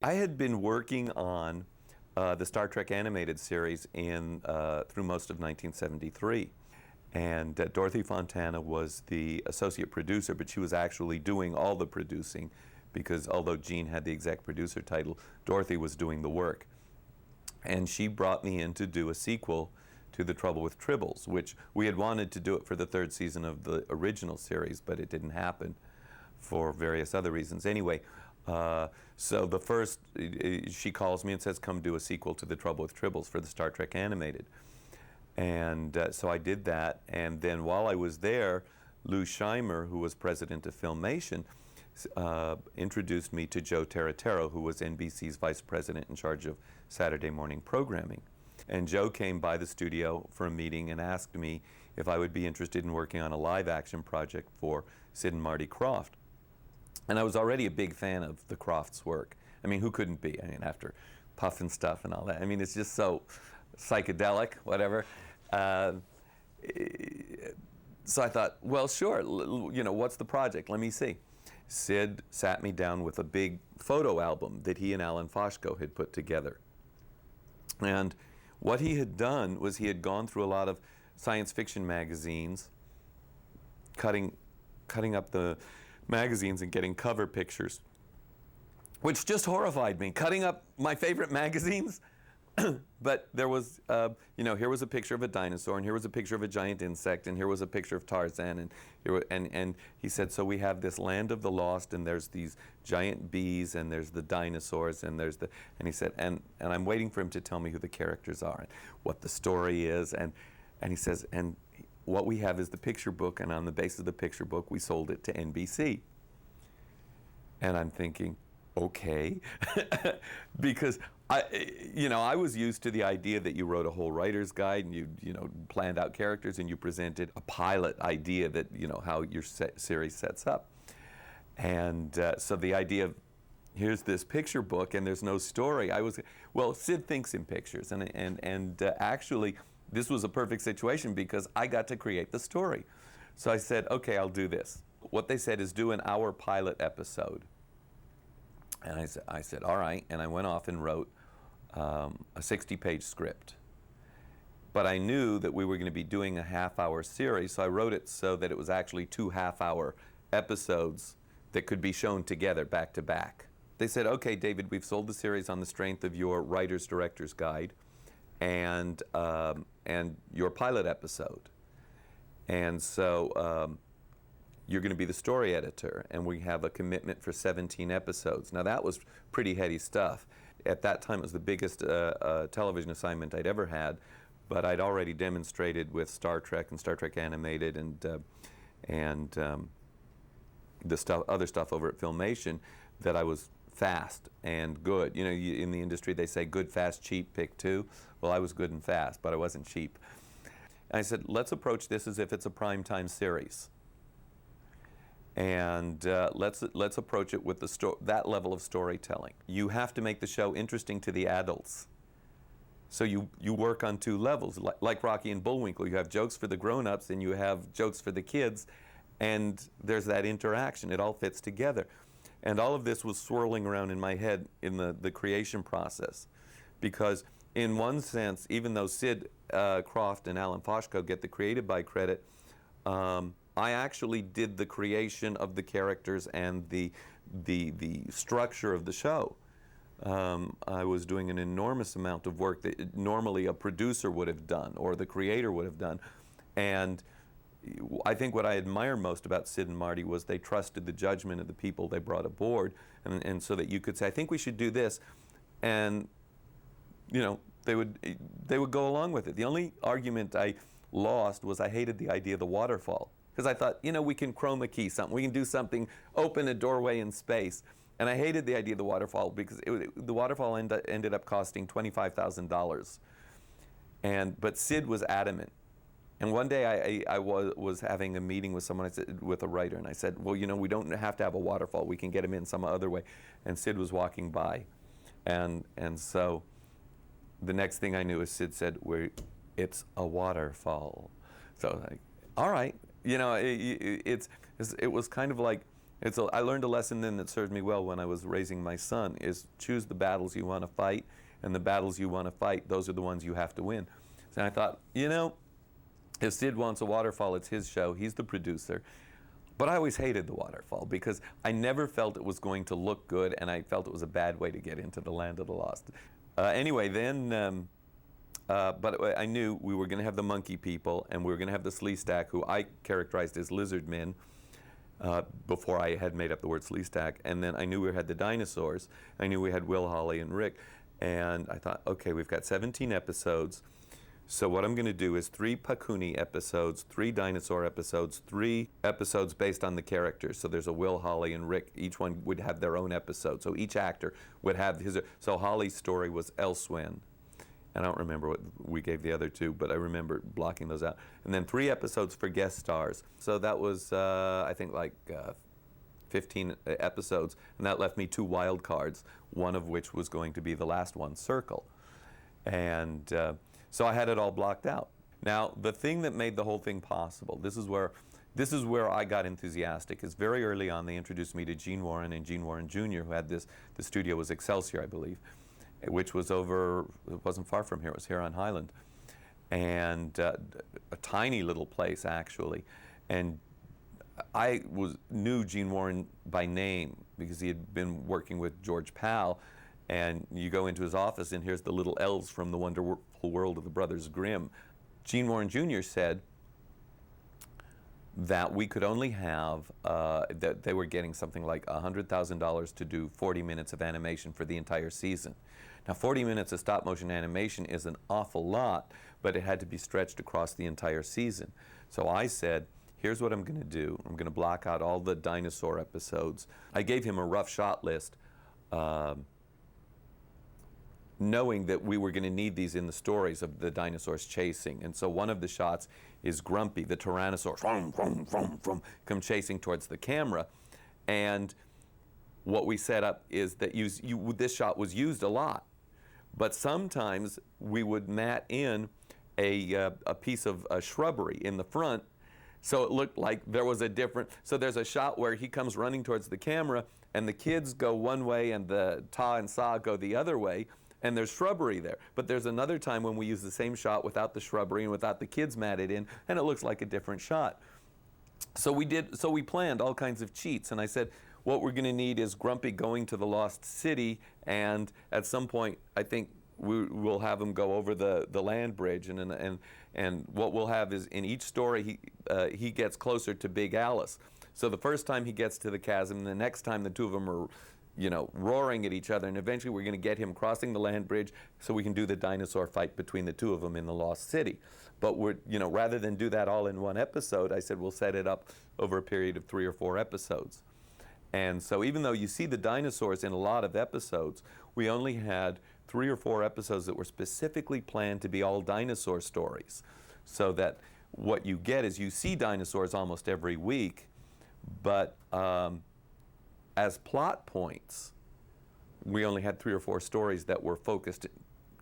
I had been working on the Star Trek animated series through most of 1973. And Dorothy Fontana was the associate producer, but she was actually doing all the producing because although Gene had the exec producer title, Dorothy was doing the work. And she brought me in to do a sequel to The Trouble with Tribbles, which we had wanted to do it for the third season of the original series, but it didn't happen for various other reasons. Anyway, so the first, she calls me and says, come do a sequel to The Trouble with Tribbles for the Star Trek animated. And so I did that, and then while I was there, Lou Scheimer, who was president of Filmation, introduced me to Joe Terratero, who was NBC's vice president in charge of Saturday morning programming. And Joe came by the studio for a meeting and asked me if I would be interested in working on a live action project for Sid and Marty Krofft. And I was already a big fan of the Kroffts' work. I mean, who couldn't be? I mean, after Puff and Stuff and all that. I mean, it's just so psychedelic, whatever. So I thought, well, sure, you know, what's the project? Let me see. Sid sat me down with a big photo album that he and Alan Foshko had put together. And what he had done was he had gone through a lot of science fiction magazines, cutting up the magazines and getting cover pictures, which just horrified me. Cutting up my favorite magazines. But there was, you know, here was a picture of a dinosaur, and here was a picture of a giant insect, and here was a picture of Tarzan, and he said, so we have this land of the lost, and there's these giant bees, and there's the dinosaurs, and he said, and I'm waiting for him to tell me who the characters are, and what the story is, and he says, and what we have is the picture book, and on the basis of the picture book, we sold it to NBC. And I'm thinking, okay, because I was used to the idea that you wrote a whole writer's guide and you planned out characters and you presented a pilot idea that, how your series sets up. And so the idea of, here's this picture book and there's no story, Sid thinks in pictures, and actually this was a perfect situation because I got to create the story. So I said, okay, I'll do this. What they said is do an hour pilot episode. And I said, all right, and I went off and wrote a 60-page script. But I knew that we were going to be doing a half-hour series, so I wrote it so that it was actually 2 half-hour episodes that could be shown together, back to back. They said, okay, David, we've sold the series on the strength of your writer's director's guide and your pilot episode. And so you're going to be the story editor, and we have a commitment for 17 episodes. Now that was pretty heady stuff. At that time, it was the biggest television assignment I'd ever had, but I'd already demonstrated with Star Trek and Star Trek Animated and the other stuff over at Filmation that I was fast and good. In the industry they say good, fast, cheap, pick two. Well, I was good and fast, but I wasn't cheap. And I said, let's approach this as if it's a primetime series. And let's approach it with that level of storytelling. You have to make the show interesting to the adults. So you work on 2 levels, like Rocky and Bullwinkle. You have jokes for the grown-ups and you have jokes for the kids, and there's that interaction. It all fits together. And all of this was swirling around in my head in the creation process. Because in one sense, even though Sid Krofft and Alan Foshko get the creative by credit, I actually did the creation of the characters and the structure of the show. I was doing an enormous amount of work that normally a producer would have done or the creator would have done. And I think what I admire most about Sid and Marty was they trusted the judgment of the people they brought aboard, and so that you could say, I think we should do this, and they would go along with it. The only argument I lost was I hated the idea of the waterfall. Because I thought, we can chroma key something. We can do something, open a doorway in space. And I hated the idea of the waterfall because the waterfall ended up costing $25,000. But Sid was adamant. And one day I was having a meeting with someone, with a writer, and I said, well, we don't have to have a waterfall. We can get him in some other way. And Sid was walking by. And so the next thing I knew is Sid said, it's a waterfall. So all right. It was kind of like I learned a lesson then that served me well when I was raising my son, is choose the battles you want to fight, and the battles you want to fight, those are the ones you have to win. So I thought, you know, if Sid wants a waterfall, it's his show, he's the producer. But I always hated the waterfall because I never felt it was going to look good, and I felt it was a bad way to get into the Land of the Lost. Anyway, then, but I knew we were going to have the monkey people, and we were going to have the Sleestack, who I characterized as lizard men before I had made up the word Sleestack. And then I knew we had the dinosaurs. I knew we had Will, Holly, and Rick. And I thought, okay, we've got 17 episodes. So what I'm going to do is 3 Pakuni episodes, 3 dinosaur episodes, 3 episodes based on the characters. So there's a Will, Holly, and Rick. Each one would have their own episode. So each actor would have his. So Holly's story was Elswin. And I don't remember what we gave the other 2, but I remember blocking those out. And then 3 episodes for guest stars. So that was, I think, like 15 episodes. And that left me 2 wild cards, one of which was going to be the last one, Circle. And so I had it all blocked out. Now, the thing that made the whole thing possible, this is where I got enthusiastic, is very early on they introduced me to Gene Warren and Gene Warren Jr., who had the studio was Excelsior, I believe, which was it wasn't far from here, it was here on Highland. And a tiny little place, actually. And I knew Gene Warren by name because he had been working with George Pal. And you go into his office, and here's the little elves from the wonderful world of the Brothers Grimm. Gene Warren Jr. said that we could only have, that they were getting something like $100,000 to do 40 minutes of animation for the entire season. Now, 40 minutes of stop-motion animation is an awful lot, but it had to be stretched across the entire season. So I said, here's what I'm going to do. I'm going to block out all the dinosaur episodes. I gave him a rough shot list, knowing that we were going to need these in the stories of the dinosaurs chasing. And so one of the shots is Grumpy, the Tyrannosaurus, come chasing towards the camera. And what we set up is that this shot was used a lot. But sometimes we would mat in a piece of shrubbery in the front, so it looked like there was a different. So there's a shot where he comes running towards the camera, and the kids go one way, and the Ta and Sa go the other way, and there's shrubbery there. But there's another time when we use the same shot without the shrubbery and without the kids matted in, and it looks like a different shot. So we planned all kinds of cheats, and I said, what we're going to need is Grumpy going to the Lost City, and at some point, I think we'll have him go over the land bridge, and what we'll have is in each story he gets closer to Big Alice. So the first time he gets to the chasm, the next time the two of them are, roaring at each other, and eventually we're going to get him crossing the land bridge so we can do the dinosaur fight between the two of them in the Lost City. But rather than do that all in one episode, I said we'll set it up over a period of 3 or 4 episodes. And so even though you see the dinosaurs in a lot of episodes, we only had 3 or 4 episodes that were specifically planned to be all dinosaur stories. So that what you get is you see dinosaurs almost every week, but as plot points, we only had 3 or 4 stories that were focused,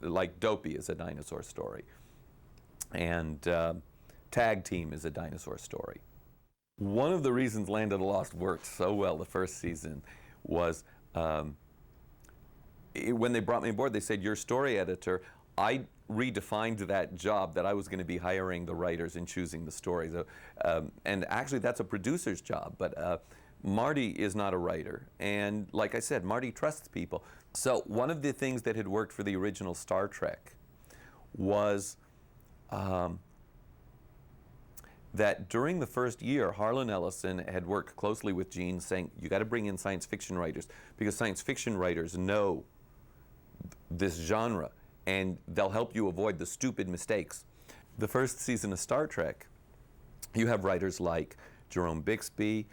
like Dopey is a dinosaur story, and Tag Team is a dinosaur story. One of the reasons Land of the Lost worked so well the first season was when they brought me aboard, they said, you're story editor. I redefined that job, that I was going to be hiring the writers and choosing the stories. And actually, that's a producer's job, but Marty is not a writer. And like I said, Marty trusts people. So one of the things that had worked for the original Star Trek was that during the first year, Harlan Ellison had worked closely with Gene, saying, you got to bring in science fiction writers, because science fiction writers know this genre, and they'll help you avoid the stupid mistakes. The first season of Star Trek, you have writers like Jerome Bixby,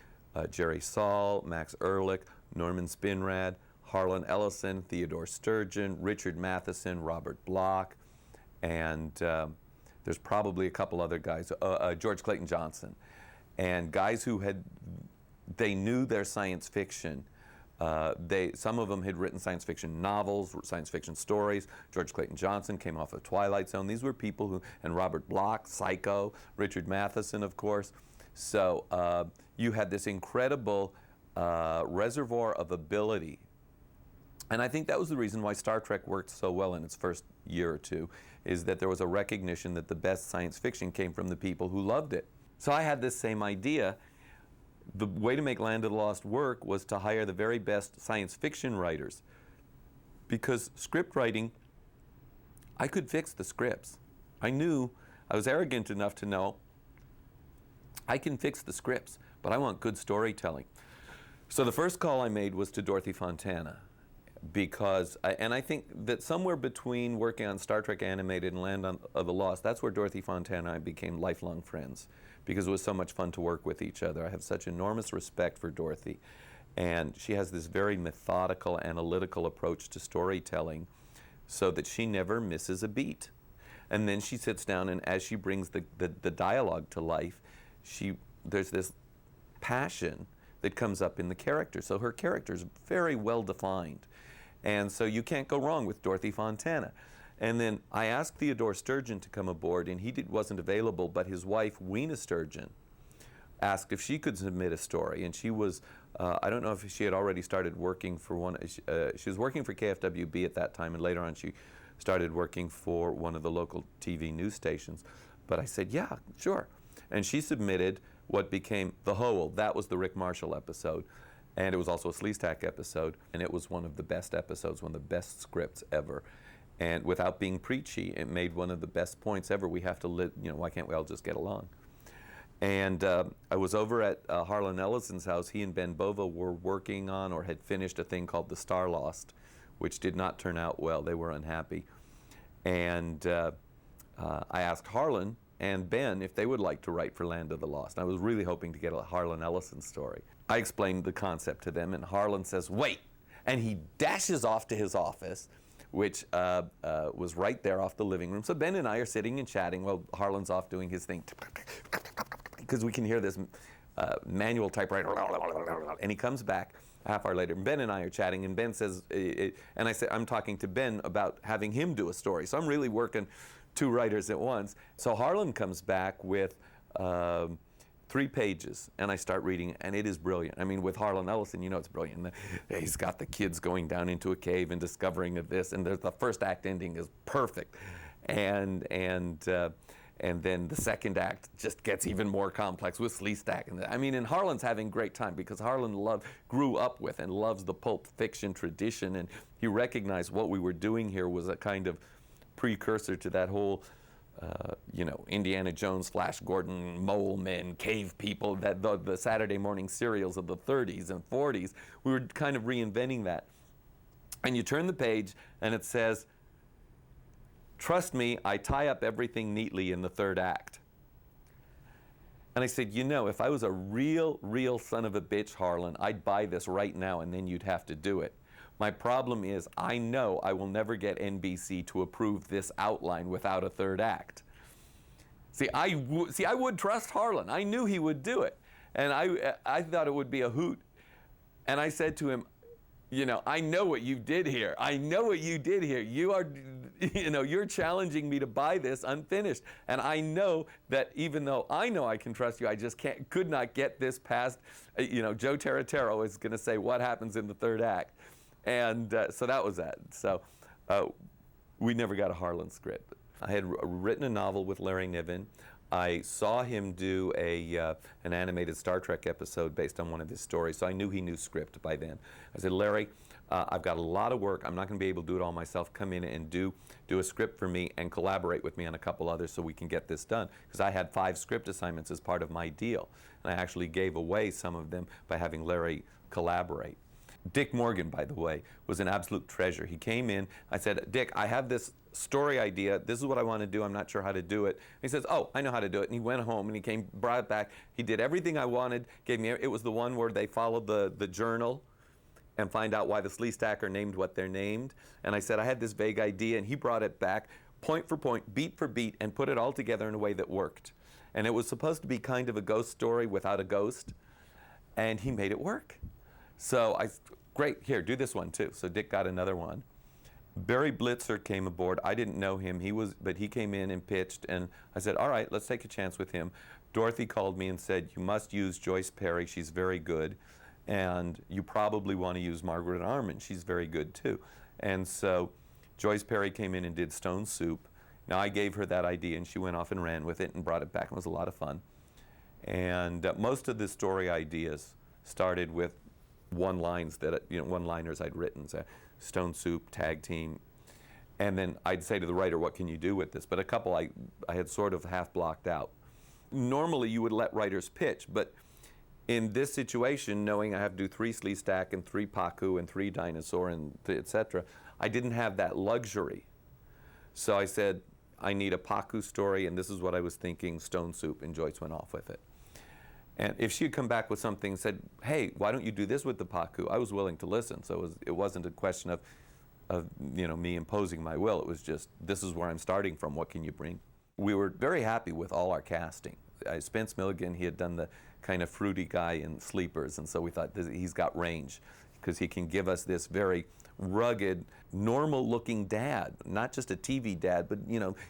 Jerry Saul, Max Ehrlich, Norman Spinrad, Harlan Ellison, Theodore Sturgeon, Richard Matheson, Robert Bloch, and there's probably a couple other guys, George Clayton Johnson, and guys who they knew their science fiction. Some of them had written science fiction novels, science fiction stories. George Clayton Johnson came off of Twilight Zone. These were people and Robert Bloch, Psycho, Richard Matheson, of course. So you had this incredible reservoir of ability. And I think that was the reason why Star Trek worked so well in its first year or two, is that there was a recognition that the best science fiction came from the people who loved it. So I had this same idea. The way to make Land of the Lost work was to hire the very best science fiction writers, because script writing, I could fix the scripts. I was arrogant enough to know I can fix the scripts, but I want good storytelling. So the first call I made was to Dorothy Fontana, because, and I think that somewhere between working on Star Trek Animated and Land of the Lost, that's where Dorothy Fontana and I became lifelong friends, because it was so much fun to work with each other. I have such enormous respect for Dorothy, and she has this very methodical, analytical approach to storytelling, so that she never misses a beat. And then she sits down, and as she brings the dialogue to life, there's this passion that comes up in the character. So her character is very well defined. And so you can't go wrong with Dorothy Fontana. And then I asked Theodore Sturgeon to come aboard, and he wasn't available, but his wife, Weena Sturgeon, asked if she could submit a story. And she was, I don't know if she had already started working for she was working for KFWB at that time, and later on she started working for one of the local TV news stations. But I said, yeah, sure. And she submitted what became The Hole. That was the Rick Marshall episode. And it was also a Sleestack episode. And it was one of the best episodes, one of the best scripts ever. And without being preachy, it made one of the best points ever. We have to live, why can't we all just get along? And I was over at Harlan Ellison's house. He and Ben Bova were working on, or had finished, a thing called The Star Lost, which did not turn out well. They were unhappy. And I asked Harlan and Ben if they would like to write for Land of the Lost. I was really hoping to get a Harlan Ellison story. I explained the concept to them, and Harlan says, wait. And he dashes off to his office, which was right there off the living room. So Ben and I are sitting and chatting while Harlan's off doing his thing, because we can hear this manual typewriter. And he comes back a half hour later, and Ben and I are chatting, and Ben says, and I said, I'm talking to Ben about having him do a story. So I'm really working two writers at once. So Harlan comes back with 3 pages, and I start reading, and it is brilliant. I mean, with Harlan Ellison, it's brilliant. He's got the kids going down into a cave and discovering of this, and the first act ending is perfect. And then the second act just gets even more complex with Sleestack. And Harlan's having a great time, because Harlan grew up with and loves the pulp fiction tradition, and he recognized what we were doing here was a kind of precursor to that whole, Indiana Jones, Flash Gordon, mole men, cave people, that the Saturday morning serials of the 30s and 40s. We were kind of reinventing that. And you turn the page, and it says, trust me, I tie up everything neatly in the 3rd act. And I said, if I was a real son of a bitch, Harlan, I'd buy this right now, and then you'd have to do it. My problem is, I know I will never get NBC to approve this outline without a 3rd act. See, I would trust Harlan. I knew he would do it. And I thought it would be a hoot. And I said to him, I know what you did here. I know what you did here. You're challenging me to buy this unfinished. And I know that even though I know I can trust you, I just could not get this past, Joe Terratero is going to say what happens in the 3rd act. And so that was that. So we never got a Harlan script. I had written a novel with Larry Niven. I saw him do an animated Star Trek episode based on one of his stories, so I knew he knew script by then. I said, Larry, I've got a lot of work. I'm not going to be able to do it all myself. Come in and do a script for me and collaborate with me on a couple others so we can get this done. Because I had 5 script assignments as part of my deal, and I actually gave away some of them by having Larry collaborate. Dick Morgan, by the way, was an absolute treasure. He came in, I said, Dick, I have this story idea. This is what I want to do. I'm not sure how to do it. He says, oh, I know how to do it. And he went home and he brought it back. He did everything I wanted, gave me, it was the one where they followed the journal and find out why the Sleestack are named what they're named. And I said, I had this vague idea, and he brought it back, point for point, beat for beat, and put it all together in a way that worked. And it was supposed to be kind of a ghost story without a ghost, and he made it work. So great, here, do this one too. So Dick got another one. Barry Blitzer came aboard. I didn't know him, but he came in and pitched, and I said, all right, let's take a chance with him. Dorothy called me and said, you must use Joyce Perry, she's very good. And you probably want to use Margaret Arment. She's very good too. And so Joyce Perry came in and did Stone Soup. Now I gave her that idea and she went off and ran with it and brought it back. It was a lot of fun. And most of the story ideas started with one-liners I'd written. So Stone Soup, tag team. And then I'd say to the writer, what can you do with this? But a couple I had sort of half blocked out. Normally you would let writers pitch, but in this situation, knowing I have to do 3 Sleestak and 3 Pacu and 3 Dinosaur and etc., I didn't have that luxury. So I said, I need a Pacu story, and this is what I was thinking, Stone Soup, and Joyce went off with it. And if she had come back with something and said, hey, why don't you do this with the Pacu, I was willing to listen. So it wasn't a question of me imposing my will. It was just, this is where I'm starting from, what can you bring? We were very happy with all our casting. Spence Milligan, he had done the kind of fruity guy in Sleepers, and so we thought he's got range because he can give us this very rugged, normal-looking dad, not just a TV dad, but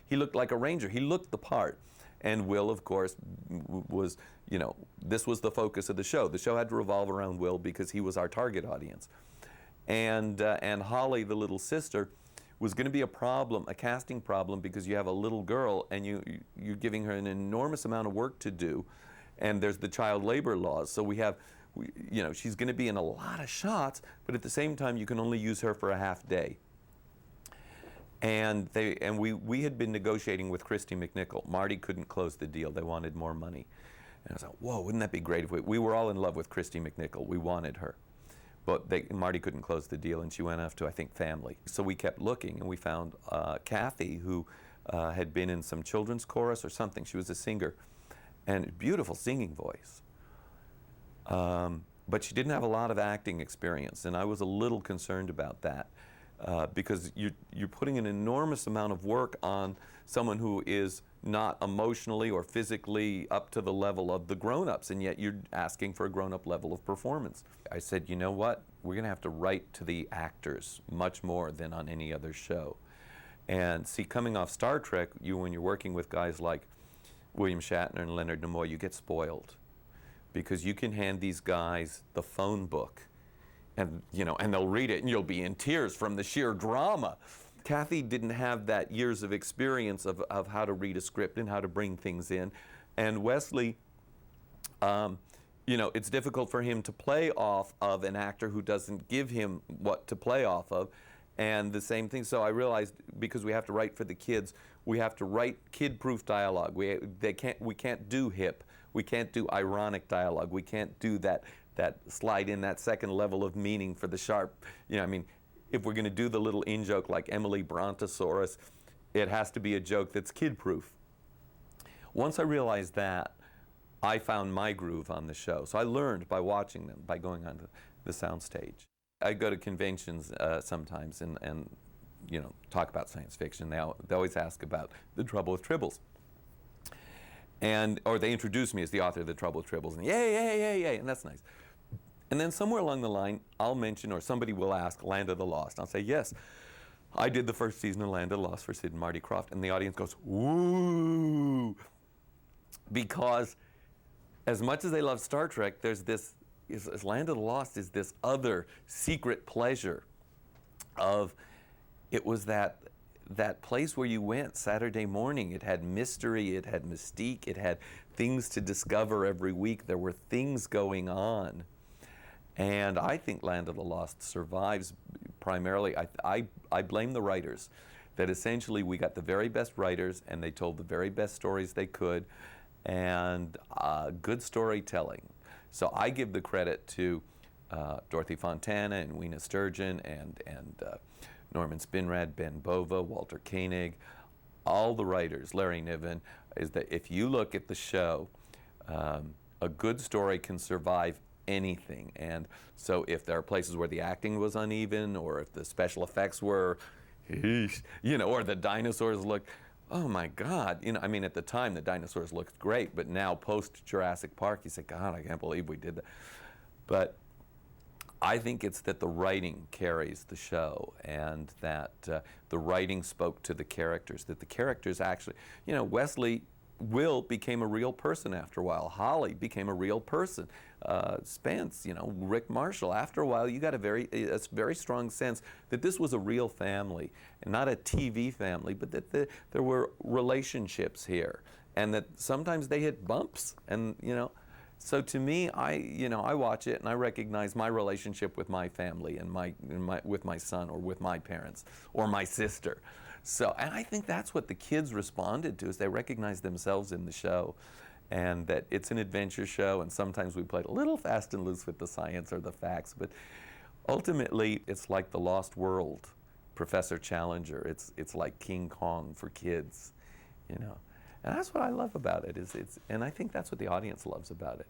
he looked like a ranger. He looked the part. And Will, of course, was, this was the focus of the show. The show had to revolve around Will because he was our target audience. And Holly, the little sister, was going to be a problem, a casting problem, because you have a little girl and you're giving her an enormous amount of work to do, and there's the child labor laws. So she's going to be in a lot of shots, but at the same time you can only use her for a half day. And we had been negotiating with Christy McNichol. Marty couldn't close the deal. They wanted more money. And I was like, whoa, wouldn't that be great if we were all in love with Christy McNichol. We wanted her. But Marty couldn't close the deal, and she went off to, I think, Family. So we kept looking, and we found Kathy, who had been in some children's chorus or something. She was a singer, and beautiful singing voice. But she didn't have a lot of acting experience, and I was a little concerned about that because you're putting an enormous amount of work on someone who is not emotionally or physically up to the level of the grown-ups, and yet you're asking for a grown-up level of performance. I said, you know what? We're going to have to write to the actors much more than on any other show. And see, coming off Star Trek, when you're working with guys like William Shatner and Leonard Nimoy, you get spoiled. Because you can hand these guys the phone book, and they'll read it, and you'll be in tears from the sheer drama. Kathy didn't have that years of experience of how to read a script and how to bring things in. And Wesley, it's difficult for him to play off of an actor who doesn't give him what to play off of. And the same thing, so I realized, because we have to write for the kids, we have to write kid-proof dialogue. We can't do hip. We can't do ironic dialogue. We can't do that slide in that second level of meaning for the sharp, if we're going to do the little in-joke like Emily Brontosaurus, it has to be a joke that's kid-proof. Once I realized that, I found my groove on the show. So I learned by watching them, by going on the soundstage. I go to conventions sometimes and talk about science fiction. They always ask about The Trouble with Tribbles. Or they introduce me as the author of The Trouble with Tribbles, and yay, and that's nice. And then somewhere along the line, I'll mention, or somebody will ask, Land of the Lost. I'll say, yes, I did the first season of Land of the Lost for Sid and Marty Krofft. And the audience goes, woo! Because as much as they love Star Trek, there's this, Land of the Lost is this other secret pleasure of, it was that place where you went Saturday morning. It had mystery, it had mystique, it had things to discover every week. There were things going on. And I think Land of the Lost survives primarily, I blame the writers, that essentially we got the very best writers and they told the very best stories they could, and good storytelling. So I give the credit to Dorothy Fontana and Weena Sturgeon and Norman Spinrad, Ben Bova, Walter Koenig, all the writers, Larry Niven, is that if you look at the show, a good story can survive anything. And so if there are places where the acting was uneven, or if the special effects were, or the dinosaurs looked, oh my God, at the time the dinosaurs looked great, but now post Jurassic Park, you say, God, I can't believe we did that. But I think it's that the writing carries the show, and that the writing spoke to the characters, that the characters actually, Will became a real person after a while. Holly became a real person. Spence, Rick Marshall. After a while, you got a very strong sense that this was a real family, and not a TV family, but that there were relationships here, and that sometimes they hit bumps, and So to me, I watch it and I recognize my relationship with my family and with my son or with my parents or my sister. So, and I think that's what the kids responded to, is they recognized themselves in the show, and that it's an adventure show, and sometimes we played a little fast and loose with the science or the facts, but ultimately it's like the Lost World, Professor Challenger. It's like King Kong for kids, And that's what I love about it, and I think that's what the audience loves about it.